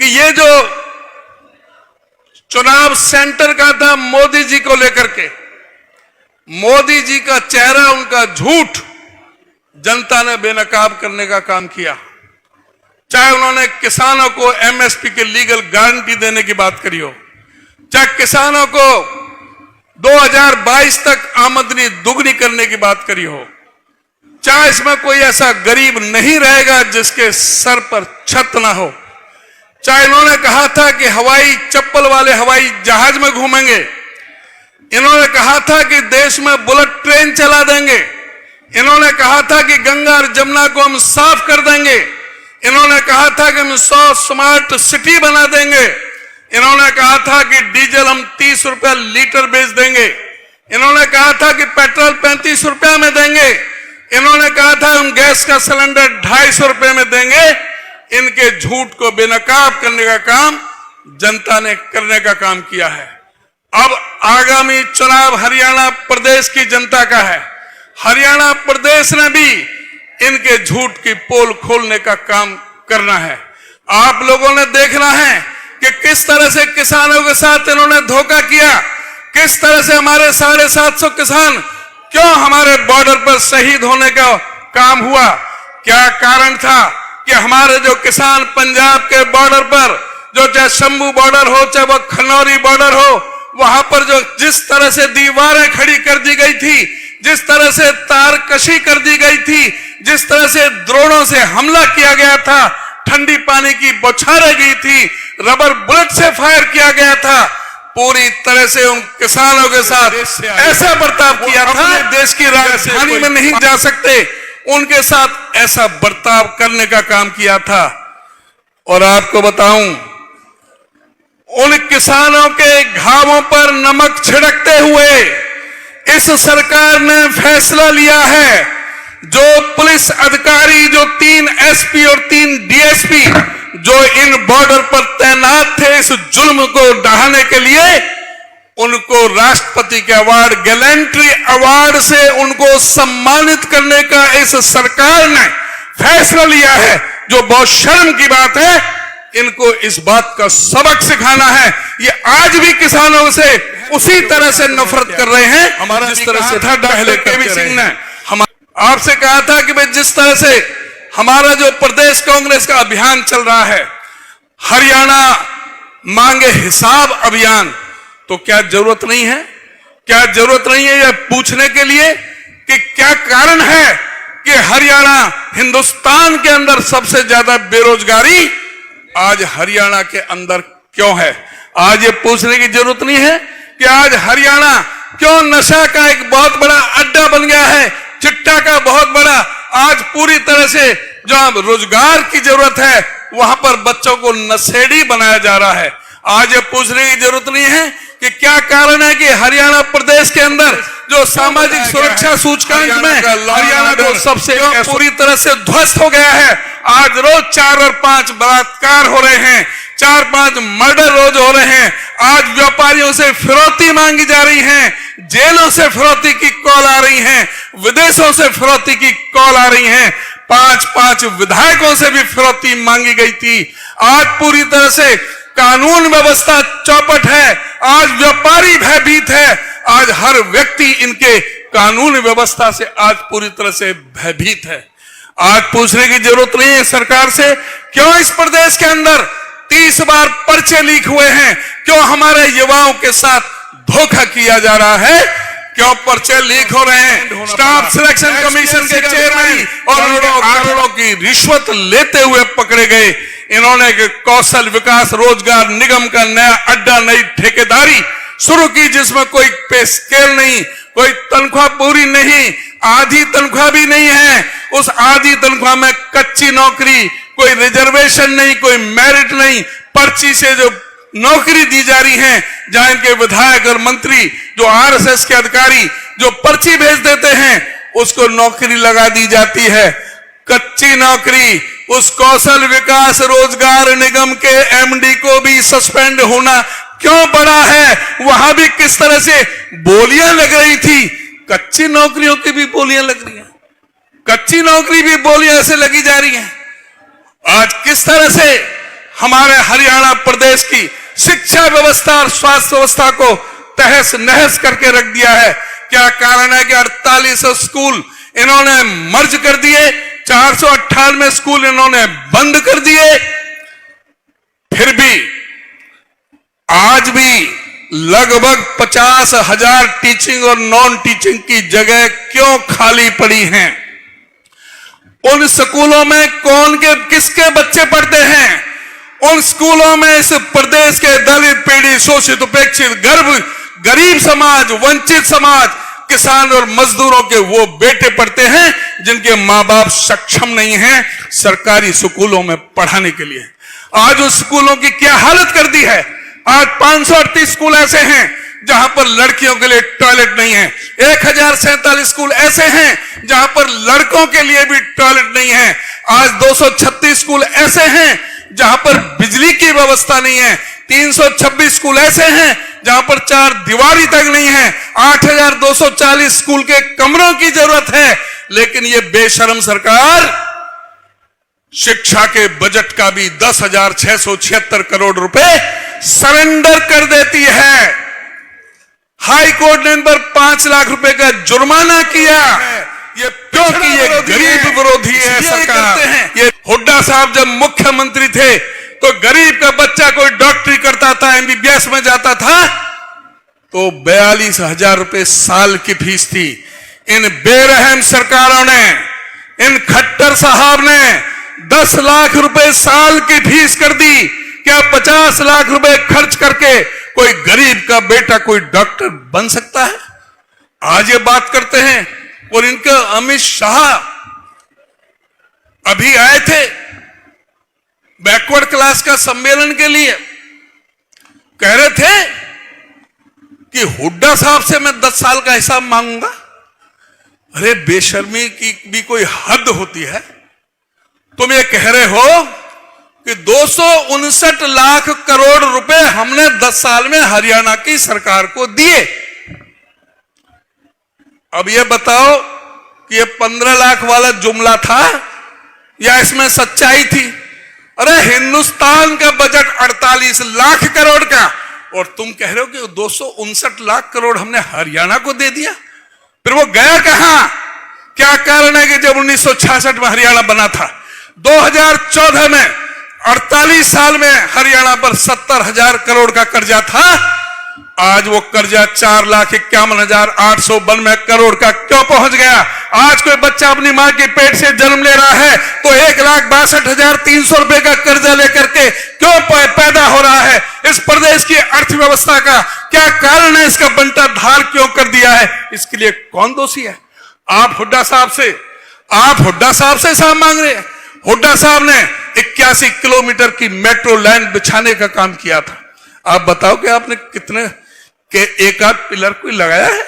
कि ये जो चुनाव सेंटर का था मोदी जी को लेकर के, मोदी जी का चेहरा, उनका झूठ जनता ने बेनकाब करने का काम किया। चाहे उन्होंने किसानों को एमएसपी के लीगल गारंटी देने की बात करी हो, चाहे किसानों को 2022 तक आमदनी दुगनी करने की बात करी हो, चाहे इसमें कोई ऐसा गरीब नहीं रहेगा जिसके सर पर छत ना हो, चाहे इन्होंने कहा था कि हवाई चप्पल वाले हवाई जहाज में घूमेंगे, इन्होंने कहा था कि देश में बुलेट ट्रेन चला देंगे, इन्होंने कहा था कि गंगा और जमुना को हम साफ कर देंगे, इन्होंने कहा था कि हम 100 स्मार्ट सिटी बना देंगे, इन्होंने कहा था कि डीजल हम 30 रुपया लीटर बेच देंगे, इन्होंने कहा था कि पेट्रोल 35 रुपया में देंगे, इन्होंने कहा था हम गैस का सिलेंडर 250 रुपए में देंगे। इनके झूठ को बेनकाब करने का काम जनता ने करने का काम किया है। अब आगामी चुनाव हरियाणा प्रदेश की जनता का है। हरियाणा प्रदेश ने भी इनके झूठ की पोल खोलने का काम करना है। आप लोगों ने देखना है कि किस तरह से किसानों के साथ इन्होंने धोखा किया, किस तरह से हमारे 750 किसान क्यों हमारे बॉर्डर पर शहीद होने का काम हुआ। क्या कारण था कि हमारे जो किसान पंजाब के बॉर्डर पर, जो चाहे शंभू बॉर्डर हो चाहे वो खनौरी बॉर्डर हो, वहां पर जो जिस तरह से दीवारें खड़ी कर दी गई थी, जिस तरह से तारकशी कर दी गई थी, जिस तरह से ड्रोनों से हमला किया गया था, ठंडी पानी की बौछारें गई थी, रबर बुलेट से फायर किया गया था, पूरी तरह से उन किसानों के साथ ऐसा बर्ताव किया था। देश की राजधानी में नहीं जा सकते, उनके साथ ऐसा बर्ताव करने का काम किया था। और आपको बताऊं, उन किसानों के घावों पर नमक छिड़कते हुए इस सरकार ने फैसला लिया है, जो पुलिस अधिकारी, जो 3 एसपी और 3 डीएसपी जो इन बॉर्डर पर तैनात थे इस जुल्म को ढहाने के लिए, उनको राष्ट्रपति के अवार्ड, गैलेंट्री अवार्ड से उनको सम्मानित करने का इस सरकार ने फैसला लिया है, जो बहुत शर्म की बात है। इनको इस बात का सबक सिखाना है। ये आज भी किसानों से उसी तरह से नफरत कर रहे हैं हमारा जिस तरह से था डॉक्टर केवी सिंह ने आपसे कहा था कि भाई जिस तरह से हमारा जो प्रदेश कांग्रेस का अभियान चल रहा है, हरियाणा मांगे हिसाब अभियान, तो क्या जरूरत नहीं है, क्या जरूरत नहीं है यह पूछने के लिए कि क्या कारण है कि हरियाणा हिंदुस्तान के अंदर सबसे ज्यादा बेरोजगारी आज हरियाणा के अंदर क्यों है। आज ये पूछने की जरूरत नहीं है कि आज हरियाणा क्यों नशा का एक बहुत बड़ा अड्डा बन गया है, चिट्टा का बहुत बड़ा। आज पूरी तरह से जहां रोजगार की जरूरत है वहां पर बच्चों को नशेड़ी बनाया जा रहा है। आज ये पूछने की जरूरत नहीं है कि क्या कारण है कि हरियाणा प्रदेश के अंदर जो सामाजिक सुरक्षा सूचकांक में हरियाणा को सबसे पूरी तरह से ध्वस्त हो गया है। आज रोज 4 और 5 बलात्कार हो रहे हैं, 4-5 मर्डर रोज हो रहे हैं। आज व्यापारियों से फिरौती मांगी जा रही है, जेलों से फिरौती की कॉल आ रही है, विदेशों से फिरौती की कॉल आ रही है। 5-5 विधायकों से भी फिरौती मांगी गई थी। आज पूरी तरह से कानून व्यवस्था चौपट है, आज व्यापारी भयभीत है, आज हर व्यक्ति इनके कानून व्यवस्था से आज पूरी तरह से भयभीत है। आज पूछने की जरूरत नहीं है सरकार से क्यों इस प्रदेश के अंदर 30 बार पर्चे लीक हुए हैं, क्यों हमारे युवाओं के साथ धोखा किया जा रहा है, क्यों पर्चे लीक हो रहे हैं। स्टाफ सिलेक्शन कमीशन के चेयरमैन और करोड़ों की रिश्वत लेते हुए पकड़े गए। इन्होंने कौशल विकास रोजगार निगम का नया अड्डा, नई ठेकेदारी शुरू की जिसमें कोई पे स्केल नहीं, कोई तनख्वाह पूरी नहीं, आधी तनख्वाह भी नहीं है। उस आधी तनख्वाह में कच्ची नौकरी, कोई रिजर्वेशन नहीं, कोई मेरिट नहीं, पर्ची से जो नौकरी दी जा रही है, जहां इनके विधायक और मंत्री जो आरएसएस के अधिकारी जो पर्ची भेज देते हैं उसको नौकरी लगा दी जाती है, कच्ची नौकरी। उस कौशल विकास रोजगार निगम के एमडी को भी सस्पेंड होना क्यों पड़ा है, वहां भी किस तरह से बोलियां लग रही थी, कच्ची नौकरियों की भी बोलियां लग रही हैं, कच्ची नौकरी भी बोलियां ऐसे लगी जा रही हैं। आज किस तरह से हमारे हरियाणा प्रदेश की शिक्षा व्यवस्था और स्वास्थ्य व्यवस्था को तहस नहस करके रख दिया है। क्या कारण है कि 48 स्कूल इन्होंने मर्ज कर दिए, 498 स्कूल इन्होंने बंद कर दिए। फिर भी आज भी लगभग 50,000 टीचिंग और नॉन टीचिंग की जगह क्यों खाली पड़ी हैं? उन स्कूलों में कौन के किसके बच्चे पढ़ते हैं? उन स्कूलों में इस प्रदेश के दलित, पीड़ित, शोषित, उपेक्षित, गरीब समाज, वंचित समाज, किसान और मजदूरों के वो बेटे पढ़ते हैं जिनके मां बाप सक्षम नहीं हैं सरकारी स्कूलों में पढ़ाने के लिए। आज उस स्कूलों की क्या हालत कर दी है। आज 538 स्कूल ऐसे हैं जहां पर लड़कियों के लिए टॉयलेट नहीं है। 1047 स्कूल ऐसे हैं जहां पर लड़कों के लिए भी टॉयलेट नहीं है। आज 236 स्कूल ऐसे हैं जहां पर बिजली की व्यवस्था नहीं है। 326 स्कूल ऐसे हैं जहां पर 4 दीवारी तक नहीं है। 8,240 स्कूल के कमरों की जरूरत है। लेकिन ये बेशर्म सरकार शिक्षा के बजट का भी 10,676 करोड़ रुपए सरेंडर कर देती है। हाई कोर्ट ने इन पर 5 लाख रुपए का जुर्माना किया। ये क्योंकि ये गरीब विरोधी है सरकार। ये हुड्डा साहब जब मुख्यमंत्री थे तो गरीब का बच्चा कोई डॉक्टरी करता था, MBBS में जाता था तो 42,000 रुपए साल की फीस थी। इन बेरहम सरकारों ने, इन खट्टर साहब ने 10 लाख रुपए साल की फीस कर दी। क्या 50 लाख रुपए खर्च करके कोई गरीब का बेटा कोई डॉक्टर बन सकता है? आज ये बात करते हैं। और इनका अमित शाह अभी आए थे बैकवर्ड क्लास का सम्मेलन के लिए, कह रहे थे कि हुड्डा साहब से मैं 10 साल का हिसाब मांगूंगा। अरे बेशर्मी की भी कोई हद होती है। तुम ये कह रहे हो कि 259 लाख करोड़ रुपए हमने 10 साल में हरियाणा की सरकार को दिए। अब ये बताओ कि ये 15 लाख वाला जुमला था या इसमें सच्चाई थी? अरे हिंदुस्तान का बजट 48 लाख करोड़ का और तुम कह रहे हो कि 259 लाख करोड़ हमने हरियाणा को दे दिया। फिर वो गया कहां? क्या कारण है कि जब 1966 में हरियाणा बना था, 2014 में 48 साल में हरियाणा पर 70,000 करोड़ का कर्जा था, आज वो कर्जा 4,51,892 करोड़ का क्यों पहुंच गया? आज कोई बच्चा अपनी मां के पेट से जन्म ले रहा है तो 1,62,300 रुपए का कर्जा लेकर के क्यों पैदा हो रहा है? इस प्रदेश की अर्थव्यवस्था का क्या कारण है? इसका बंटा धार क्यों कर दिया है? इसके लिए कौन दोषी है? आप हुड्डा साहब से हिसाब मांग रहे हैं। हुड्डा साहब ने 81 किलोमीटर की मेट्रो लाइन बिछाने का काम किया था। आप बताओ कि आपने कितने के एक आध पिलर कोई लगाया है?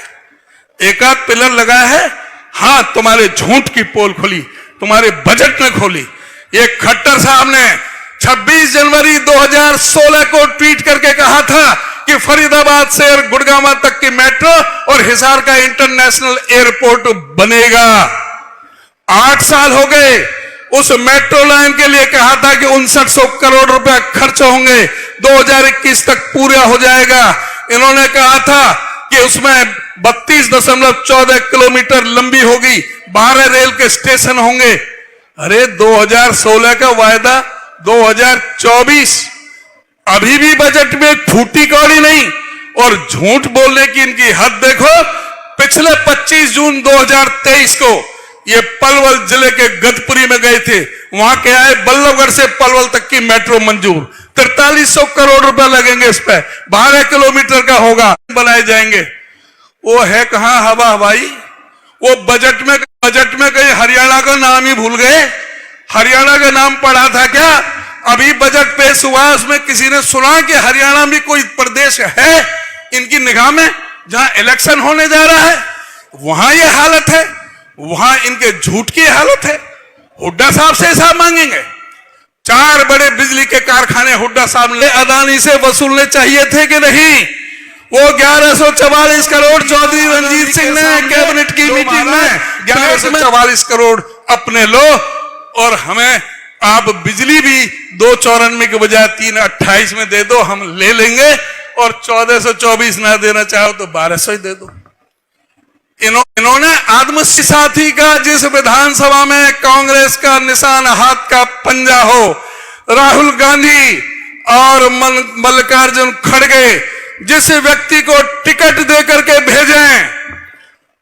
एक आध पिलर लगाया है? हां, तुम्हारे झूठ की पोल खोली, तुम्हारे बजट में खोली। ये खट्टर साहब ने 26 जनवरी 2016 को ट्वीट करके कहा था कि फरीदाबाद से गुड़गांव तक की मेट्रो और हिसार का इंटरनेशनल एयरपोर्ट बनेगा। 8 साल हो गए। उस मेट्रो लाइन के लिए कहा था कि 5900 करोड़ रुपए खर्च होंगे, 2021 तक पूरा हो जाएगा। इन्होंने कहा था कि उसमें 32.14 किलोमीटर लंबी होगी, 12 रेल के स्टेशन होंगे। अरे 2016 का वायदा 2024, अभी भी बजट में फूटी कौड़ी नहीं। और झूठ बोलने की इनकी हद देखो। पिछले 25 जून 2023 को ये पलवल जिले के गदपुरी में गए थे। वहां क्या है, बल्लभगढ़ से पलवल तक की मेट्रो मंजूर, 4300 करोड़ रुपए लगेंगे इस पे, 12 किलोमीटर का होगा, बनाए जाएंगे। वो है कहां हवा हवाई? वो बजट में कहीं हरियाणा का नाम ही भूल गए। हरियाणा का नाम पढ़ा था क्या? अभी बजट पेश हुआ, उसमें किसी ने सुना कि हरियाणा में कोई प्रदेश है इनकी निगाह में जहां इलेक्शन होने जा रहा है? वहां ये हालत है, वहां इनके झूठ की हालत है। हुड्डा साहब से हिसाब मांगेंगे। 4 बड़े बिजली के कारखाने हुड्डा साहब ने अदानी से वसूलने चाहिए थे कि नहीं? वो 1144 करोड़ चौधरी रंजीत सिंह ने कैबिनेट की मीटिंग में 1144 करोड़ अपने लो और हमें आप बिजली भी 294 के बजाय 328 में दे दो, हम ले लेंगे, और 1424 ना देना चाहो तो 1200 ही दे दो। इन्होंने आत्मसाथी का, जिस विधानसभा में कांग्रेस का निशान हाथ का पंजा हो, राहुल गांधी और मल्लिकार्जुन खड़गे जिस व्यक्ति को टिकट दे करके भेजें,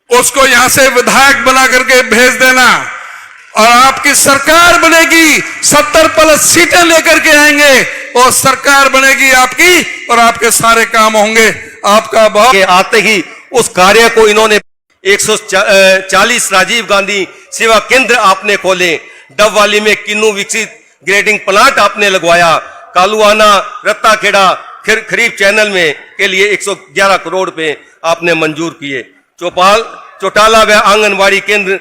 उसको यहां से विधायक बना करके भेज देना, और आपकी सरकार बनेगी, 70+ सीटें लेकर के आएंगे, और सरकार बनेगी आपकी, और आपके सारे काम होंगे। आपका बहुत आते ही उस कार्य को इन्होंने 140 राजीव गांधी सेवा केंद्र आपने खोले, डबवाली में किन्नू विकसित ग्रेडिंग प्लांट आपने लगवाया, कालुआना रत्ताखेड़ा खरीफ चैनल में के लिए 111 करोड़ रुपए आपने मंजूर किए, चौटाला व आंगनवाड़ी केंद्र,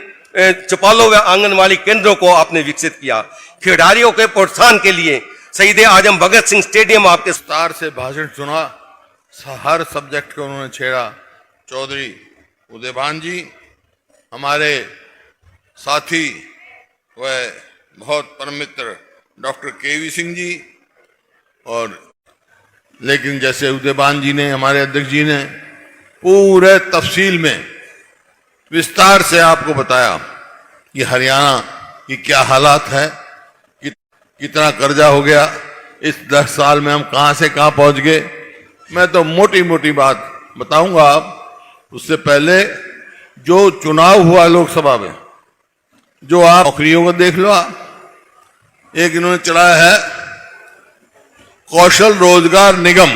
चौपालों व आंगनवाड़ी केंद्रों को आपने विकसित किया, खिलाड़ियों के प्रोत्साहन के लिए शहीद आजम भगत सिंह स्टेडियम आपके विस्तार से भाषण सुना, हर सब्जेक्ट को उन्होंने छेड़ा। चौधरी उदयभान जी हमारे साथी व बहुत परम मित्र डॉक्टर केवी सिंह जी, और लेकिन जैसे उदयभान जी ने, हमारे अध्यक्ष जी ने पूरे तफसील में विस्तार से आपको बताया कि हरियाणा की क्या हालात है, कितना कर्जा हो गया, इस 10 साल में हम कहां से कहां पहुंच गए। मैं तो मोटी मोटी बात बताऊंगा आप। उससे पहले जो चुनाव हुआ लोकसभा में, जो आप नौकरियों को देख लो आप, एक इन्होंने चलाया है कौशल रोजगार निगम।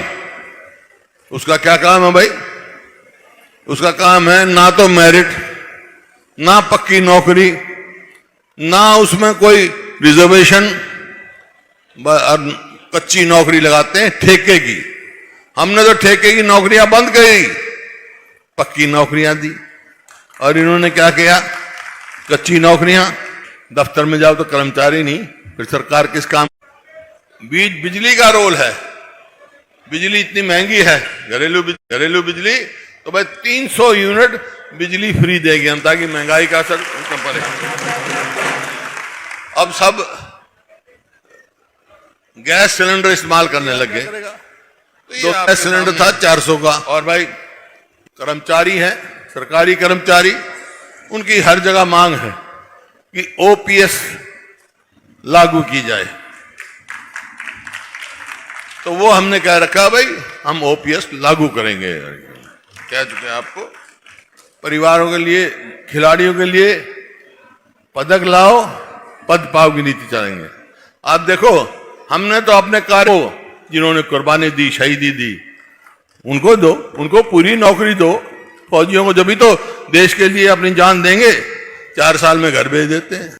उसका क्या काम है भाई? उसका काम है ना तो मेरिट, ना पक्की नौकरी, ना उसमें कोई रिजर्वेशन, कच्ची नौकरी लगाते हैं ठेके की। हमने तो ठेके की नौकरियां बंद करी, पक्की नौकरियां दी। और इन्होंने क्या किया? कच्ची नौकरियां, दफ्तर में जाओ तो कर्मचारी नहीं, फिर सरकार किस काम? बिजली का रोल है। बिजली इतनी महंगी है, घरेलू बिजली, तो भाई 300 यूनिट बिजली फ्री देंगे हम, ताकि महंगाई का असर कम पड़े। अब सब गैस सिलेंडर इस्तेमाल करने लगे, तो गैस सिलेंडर था 400 का। और भाई कर्मचारी हैं, सरकारी कर्मचारी, उनकी हर जगह मांग है कि ओपीएस लागू की जाए। तो वो हमने कह रखा भाई हम ओपीएस लागू करेंगे। कह चुके हैं आपको। परिवारों के लिए, खिलाड़ियों के लिए पदक लाओ, पद पाओ की नीति चलेंगे। आप देखो, हमने तो अपने कार्य को, जिन्होंने कुर्बानी दी, शहीदी दी, उनको दो, उनको पूरी नौकरी दो। फौजियों को जब भी तो देश के लिए अपनी जान देंगे, 4 साल में घर भेज देते हैं।